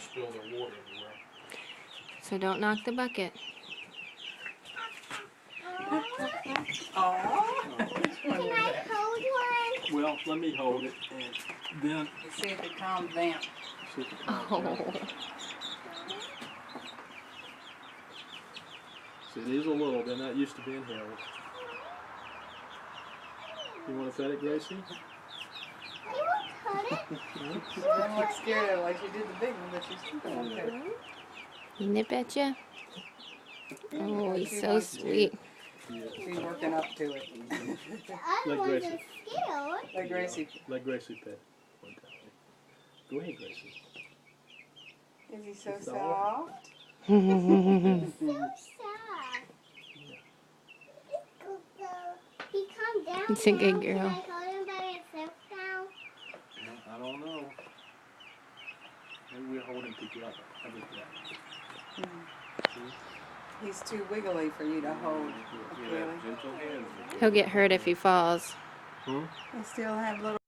spill their water everywhere. So don't knock the bucket. Can I hold one? Well, let me hold it and then See if it calms down. see if it calms down. Oh. See, it is a little. They're not used to being held. You want to pet it, Gracie? You won't cut it? She doesn't look scared of it like she did the big one, but she's still okay. He nip at you? Oh, he's She so wants to. sweet. Yeah. She's working up to it. The other Like ones Gracie. are scared. Like Gracie. Let Gracie pet one time. Go ahead, Gracie. Is he so It's soft? So sad. He calmed down. It's a good now. girl. Can I hold him by himself now? I don't know. Maybe we'll hold him together. How about that? He's too wiggly for you to hold. You have Really. gentle hands. He'll get hurt if he falls. Hmm? They still have little